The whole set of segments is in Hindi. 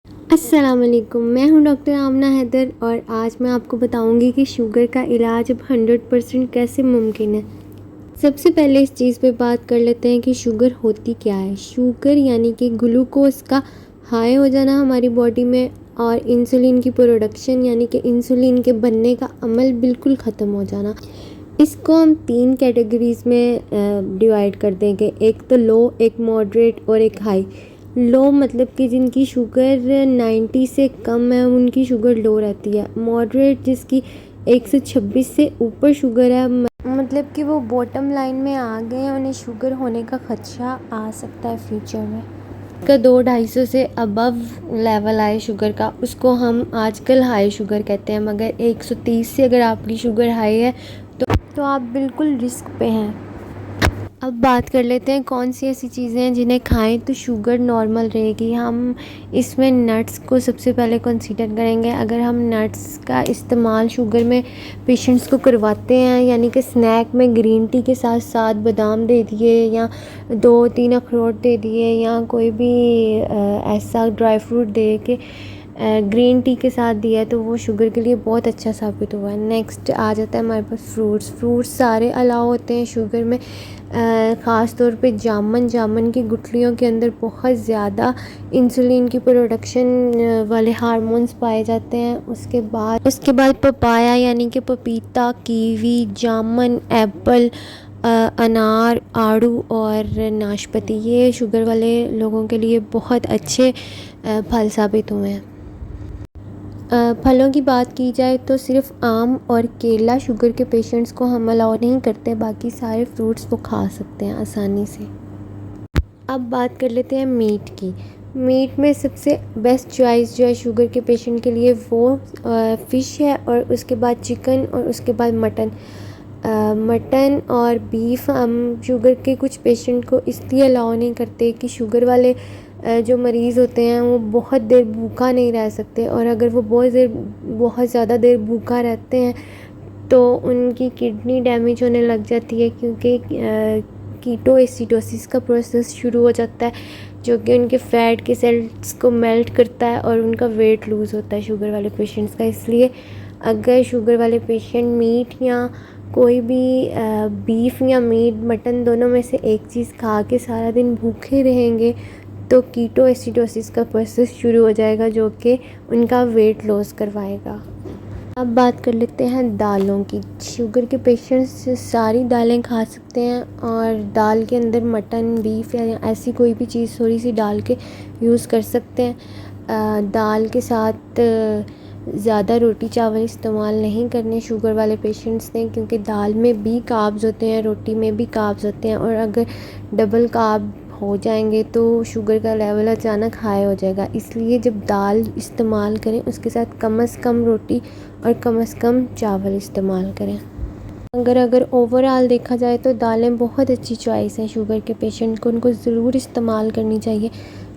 अस्सलाम वालेकुम। मैं हूं डॉक्टर आमना हैदर और आज मैं आपको बताऊंगी कि शुगर का इलाज अब 100% कैसे मुमकिन है। सबसे पहले इस चीज़ पे बात कर लेते हैं कि शुगर होती क्या है। शुगर यानी कि ग्लूकोज का हाई हो जाना हमारी बॉडी में और इंसुलिन की प्रोडक्शन यानी कि इंसुलिन के बनने का अमल बिल्कुल ख़त्म हो जाना। इसको हम 3 कैटेगरीज़ में डिवाइड कर देंगे, एक तो लो, एक मॉडरेट और एक हाई। लो मतलब कि जिनकी शुगर 90 से कम है उनकी शुगर लो रहती है। मॉडरेट जिसकी 126 से ऊपर शुगर है मतलब कि वो बॉटम लाइन में आ गए हैं, उन्हें शुगर होने का खदशा आ सकता है फ्यूचर में। का 200-250 से अबव लेवल आए शुगर का उसको हम आजकल हाई शुगर कहते हैं। मगर 130 से अगर आपकी शुगर हाई है तो आप बिल्कुल रिस्क पे हैं। अब बात कर लेते हैं कौन सी ऐसी चीज़ें हैं जिन्हें खाएं तो शुगर नॉर्मल रहेगी। हम इसमें नट्स को सबसे पहले कंसीडर करेंगे। अगर हम नट्स का इस्तेमाल शुगर में पेशेंट्स को करवाते हैं यानी कि स्नैक में ग्रीन टी के साथ साथ बादाम दे दिए या 2-3 अखरोट दे दिए या कोई भी ऐसा ड्राई फ्रूट दे के ग्रीन टी के साथ दिया तो वो शुगर के लिए बहुत अच्छा साबित हुआ है। नेक्स्ट आ जाता है हमारे पास फ्रूट्स सारे अलाउ होते हैं शुगर में। ख़ास तौर पे जामुन की गुठलियों के अंदर बहुत ज़्यादा इंसुलिन की प्रोडक्शन वाले हार्मोन्स पाए जाते हैं। उसके बाद पपाया यानी कि पपीता, कीवी, जामुन, एप्पल, अनार, आड़ू और नाशपाती, ये शुगर वाले लोगों के लिए बहुत अच्छे फल साबित हुए हैं। फलों की बात की जाए तो सिर्फ आम और केला शुगर के पेशेंट्स को हम अलाउ नहीं करते, बाकी सारे फ्रूट्स वो खा सकते हैं आसानी से। अब बात कर लेते हैं मीट की। मीट में सबसे बेस्ट चॉइस जो है शुगर के पेशेंट के लिए वो फ़िश है और उसके बाद चिकन और उसके बाद मटन और बीफ हम शुगर के कुछ पेशेंट को इसलिए अलाउ नहीं करते कि शुगर वाले जो मरीज़ होते हैं वो बहुत देर भूखा नहीं रह सकते और अगर वो बहुत ज़्यादा देर भूखा रहते हैं तो उनकी किडनी डैमेज होने लग जाती है क्योंकि कीटो एसिडोसिस का प्रोसेस शुरू हो जाता है जो कि उनके फैट के सेल्स को मेल्ट करता है और उनका वेट लूज़ होता है शुगर वाले पेशेंट्स का। इसलिए अगर शुगर वाले पेशेंट मीट या कोई भी बीफ या मीट, मटन दोनों में से एक चीज़ खा के सारा दिन भूखे रहेंगे तो कीटो एसिडोसिस का प्रोसेस शुरू हो जाएगा जो कि उनका वेट लॉस करवाएगा। अब बात कर लेते हैं दालों की। शुगर के पेशेंट्स सारी दालें खा सकते हैं और दाल के अंदर मटन, बीफ या ऐसी कोई भी चीज़ थोड़ी सी डाल के यूज़ कर सकते हैं। दाल के साथ ज़्यादा रोटी चावल इस्तेमाल नहीं करने शुगर वाले पेशेंट्स ने क्योंकि दाल में भी कार्ब्स होते हैं, रोटी में भी कार्ब्स होते हैं और अगर डबल कार्ब हो जाएंगे तो शुगर का लेवल अचानक हाई हो जाएगा। इसलिए जब दाल इस्तेमाल करें उसके साथ कम से कम रोटी और कम से कम चावल इस्तेमाल करें। अगर ओवरऑल देखा जाए तो दालें बहुत अच्छी चॉइस है शुगर के पेशेंट को, उनको ज़रूर इस्तेमाल करनी चाहिए,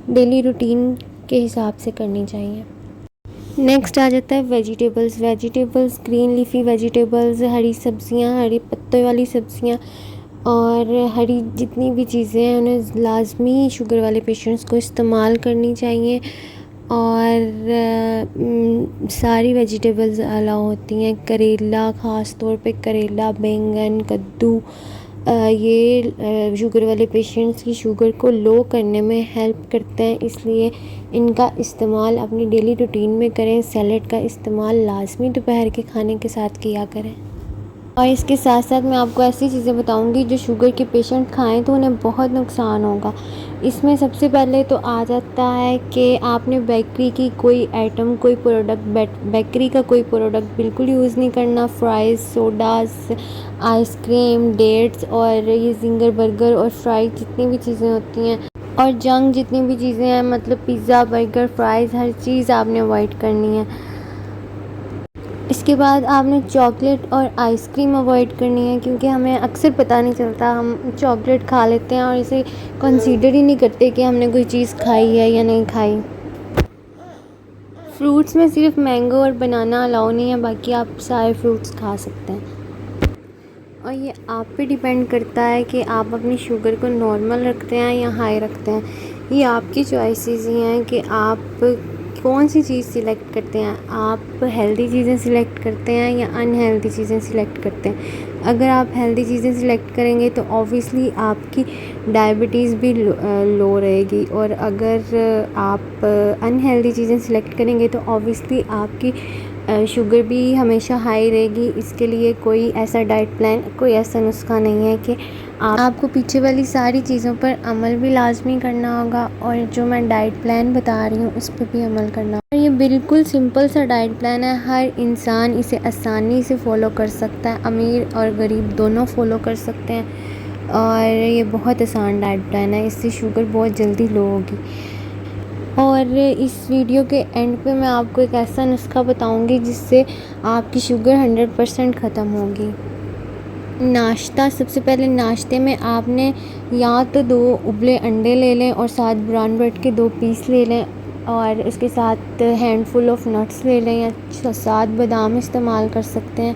डेली रूटीन के हिसाब से करनी चाहिए। नेक्स्ट आ जाता है वेजिटेबल्स, ग्रीन लीफी वेजिटेबल्स, हरी सब्जियां, हरी पत्तों वाली सब्जियां और हरी जितनी भी चीज़ें हैं उन्हें लाजमी शुगर वाले पेशेंट्स को इस्तेमाल करनी चाहिए और सारी वेजिटेबल्स अलाउ होती हैं। करेला, ख़ास तौर पे करेला, बैंगन, कद्दू, ये शुगर वाले पेशेंट्स की शुगर को लो करने में हेल्प करते हैं, इसलिए इनका इस्तेमाल अपनी डेली रूटीन में करें। सैलेड का इस्तेमाल लाजमी दोपहर के खाने के साथ किया करें। और इसके साथ साथ मैं आपको ऐसी चीज़ें बताऊंगी जो शुगर के पेशेंट खाएं तो उन्हें बहुत नुकसान होगा। इसमें सबसे पहले तो आ जाता है कि आपने बेकरी की कोई आइटम, कोई प्रोडक्ट, बेकरी का कोई प्रोडक्ट बिल्कुल यूज़ नहीं करना। फ्राइज़, सोडास, आइसक्रीम, डेट्स और ये जिंगर बर्गर और फ्राई जितनी भी चीज़ें होती हैं और जंक जितनी भी चीज़ें हैं मतलब पिज़्ज़ा, बर्गर, फ्राइज़, हर चीज़ आपने अवॉइड करनी है। इसके बाद आपने चॉकलेट और आइसक्रीम अवॉइड करनी है क्योंकि हमें अक्सर पता नहीं चलता, हम चॉकलेट खा लेते हैं और इसे कंसीडर ही नहीं करते कि हमने कोई चीज़ खाई है या नहीं खाई। फ्रूट्स में सिर्फ मैंगो और बनाना अलाउ नहीं है, बाकी आप सारे फ्रूट्स खा सकते हैं और ये आप पे डिपेंड करता है कि आप अपनी शुगर को नॉर्मल रखते हैं या हाई रखते हैं। ये आपकी चॉइसेस ही हैं कि आप कौन सी चीज़ सिलेक्ट करते हैं आप? हेल्दी चीज़ें सिलेक्ट करते हैं या अनहेल्दी चीज़ें सिलेक्ट करते हैं? अगर आप हेल्दी चीज़ें सिलेक्ट करेंगे तो ऑब्वियसली आपकी डायबिटीज़ भी लो रहेगी, और अगर आप अनहेल्दी चीज़ें सिलेक्ट करेंगे तो ऑब्वियसली आपकी शुगर भी हमेशा हाई रहेगी। इसके लिए कोई ऐसा डाइट प्लान, कोई ऐसा नुस्खा नहीं है कि आपको पीछे वाली सारी चीज़ों पर अमल भी लाजमी करना होगा, और जो मैं डाइट प्लान बता रही हूँ उस पर भी अमल करना होगा। ये बिल्कुल सिंपल सा डाइट प्लान है, हर इंसान इसे आसानी से फ़ॉलो कर सकता है, अमीर और गरीब दोनों फ़ॉलो कर सकते हैं, और ये बहुत आसान डाइट प्लान है, इससे शुगर बहुत जल्दी लो होगी। और इस वीडियो के एंड पे मैं आपको एक ऐसा नुस्खा बताऊंगी जिससे आपकी शुगर 100% ख़त्म होगी। नाश्ता, सबसे पहले नाश्ते में आपने या तो 2 उबले अंडे ले लें और 7 ब्राउन ब्रेड के 2 पीस ले लें, और इसके साथ हैंडफुल ऑफ नट्स ले लें या 7 बादाम इस्तेमाल कर सकते हैं।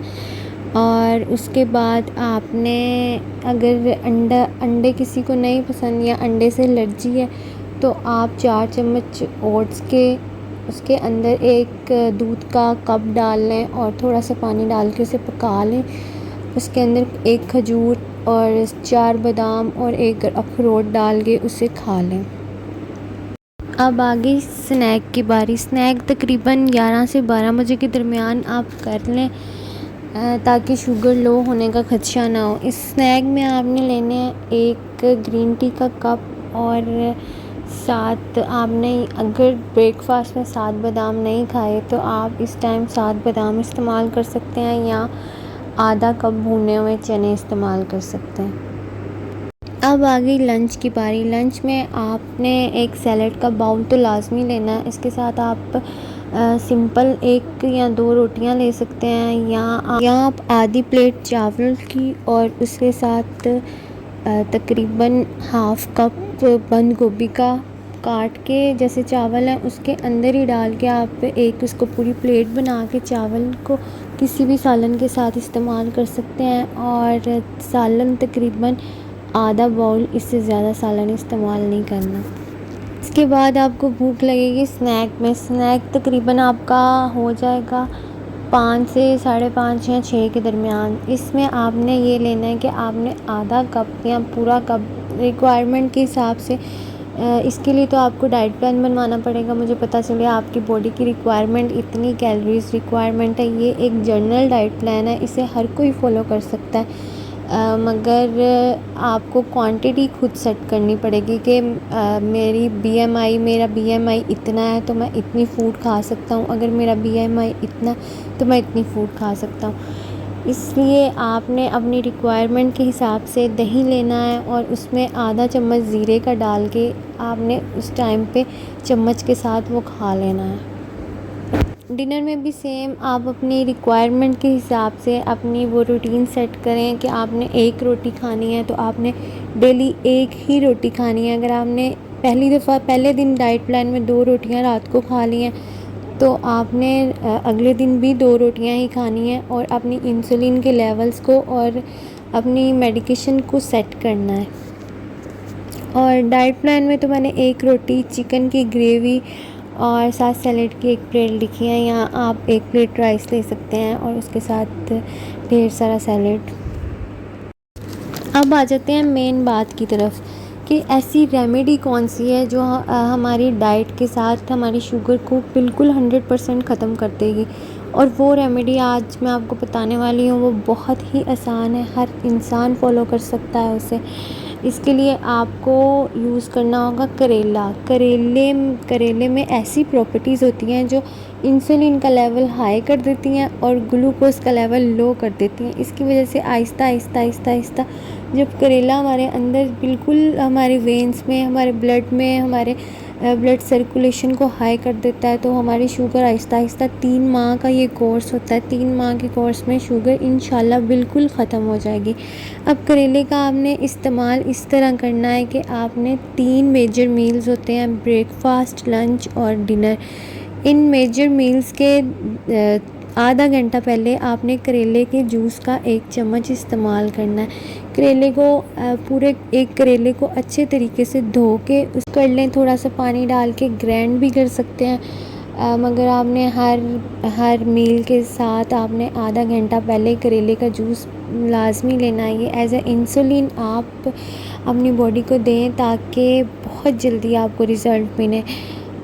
और उसके बाद आपने, अगर अंडे किसी को नहीं पसंद या अंडे से एलर्जी है तो आप 4 चम्मच ओट्स के, उसके अंदर एक दूध का कप डाल लें और थोड़ा सा पानी डाल के उसे पका लें। उसके अंदर 1 खजूर और 4 बादाम और 1 अखरोट डाल के उसे खा लें। अब आगे स्नैक की बारी। स्नैक तकरीबन 11 से 12 बजे के दरमियान आप कर लें ताकि शुगर लो होने का खदशा ना हो। इस स्नैक में आपने लेने हैं 1 ग्रीन टी का कप, और साथ आपने, अगर ब्रेकफास्ट में 7 बादाम नहीं खाए तो आप इस टाइम 7 बादाम इस्तेमाल कर सकते हैं, या आधा कप भुने हुए चने इस्तेमाल कर सकते हैं। अब आ गई लंच की बारी। लंच में आपने एक सैलड का बाउल तो लाजमी लेना है, इसके साथ आप सिंपल 1 या 2 रोटियां ले सकते हैं, या आप आधी प्लेट चावल की और उसके साथ तकरीबन हाफ़ कप बंद गोभी का काट के, जैसे चावल है उसके अंदर ही डाल के आप उसको पूरी प्लेट बना के चावल को किसी भी सालन के साथ इस्तेमाल कर सकते हैं। और सालन तकरीबन आधा बाउल, इससे ज़्यादा सालन इस्तेमाल नहीं करना। इसके बाद आपको भूख लगेगी स्नैक में। स्नैक तकरीबन आपका हो जाएगा 5 से 5:30 या 6 के दरमियान। इसमें आपने ये लेना है कि आपने आधा कप या पूरा कप, रिक्वायरमेंट के हिसाब से, इसके लिए तो आपको डाइट प्लान बनवाना पड़ेगा। मुझे पता चले आपकी बॉडी की रिक्वायरमेंट इतनी कैलोरीज रिक्वायरमेंट है। ये एक जनरल डाइट प्लान है, इसे हर कोई फॉलो कर सकता है, मगर आपको क्वांटिटी खुद सेट करनी पड़ेगी कि मेरा बीएमआई इतना है तो मैं इतनी फ़ूड खा सकता हूँ, अगर मेरा बीएमआई इतना तो मैं इतनी फ़ूड खा सकता हूँ। इसलिए आपने अपनी रिक्वायरमेंट के हिसाब से दही लेना है, और उसमें आधा चम्मच ज़ीरे का डाल के आपने उस टाइम पे चम्मच के साथ वो खा लेना है। डिनर में भी सेम, आप अपनी रिक्वायरमेंट के हिसाब से अपनी वो रूटीन सेट करें कि आपने 1 रोटी खानी है तो आपने डेली 1 ही रोटी खानी है। अगर आपने पहले दिन डाइट प्लान में 2 रोटियां रात को खा ली हैं तो आपने अगले दिन भी 2 रोटियां ही खानी है, और अपनी इंसुलिन के लेवल्स को और अपनी मेडिकेशन को सेट करना है। और डाइट प्लान में तो मैंने 1 रोटी, चिकन की ग्रेवी और साथ सैलेड की 1 प्लेट लिखी है, या आप 1 प्लेट राइस ले सकते हैं और उसके साथ ढेर सारा सैलेड। अब आ जाते हैं मेन बात की तरफ कि ऐसी रेमेडी कौन सी है जो हमारी डाइट के साथ हमारी शुगर को बिल्कुल 100% ख़त्म कर देगी। और वो रेमेडी आज मैं आपको बताने वाली हूँ, वो बहुत ही आसान है, हर इंसान फॉलो कर सकता है उसे। इसके लिए आपको यूज़ करना होगा करेला। करेले में ऐसी प्रॉपर्टीज़ होती हैं जो इंसुलिन का लेवल हाई कर देती हैं और ग्लूकोज का लेवल लो कर देती हैं। इसकी वजह से आहिस्ता आहिस्ता जब करेला हमारे अंदर बिल्कुल हमारे वेन्स में, हमारे ब्लड में, हमारे ब्लड सर्कुलेशन को हाई कर देता है, तो हमारी शुगर आहिस्ता आहिस्ता 3 माह का ये कोर्स होता है, 3 माह के कोर्स में शुगर इंशाल्लाह बिल्कुल ख़त्म हो जाएगी। अब करेले का आपने इस्तेमाल इस तरह करना है कि आपने 3 मेजर मील्स होते हैं, ब्रेकफास्ट, लंच और डिनर। इन मेजर मील्स के आधा घंटा पहले आपने करेले के जूस का 1 चम्मच इस्तेमाल करना है। करेले को पूरे एक करेले को अच्छे तरीके से धो के उस कर लें, थोड़ा सा पानी डाल के ग्राइंड भी कर सकते हैं, मगर आपने हर मील के साथ आपने आधा घंटा पहले करेले का जूस लाजमी लेना है। ये एज ए इंसुलिन आप अपनी बॉडी को दें ताकि बहुत जल्दी आपको रिज़ल्ट मिले।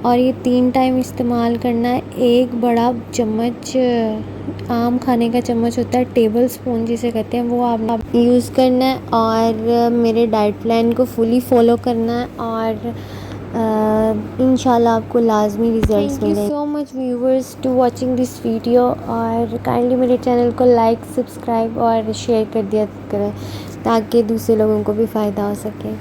और ये 3 टाइम इस्तेमाल करना है। एक बड़ा चम्मच आम खाने का चम्मच होता है, टेबल स्पून जिसे कहते हैं, वो आप यूज़ करना है और मेरे डाइट प्लान को फुली फॉलो करना है और इंशाल्लाह आपको लाजमी रिजल्ट्स मिलेंगे। Thank you so much viewers to watching this video, और काइंडली मेरे चैनल को लाइक, सब्सक्राइब और शेयर कर दिया करें ताकि दूसरे लोगों को भी फ़ायदा हो सके।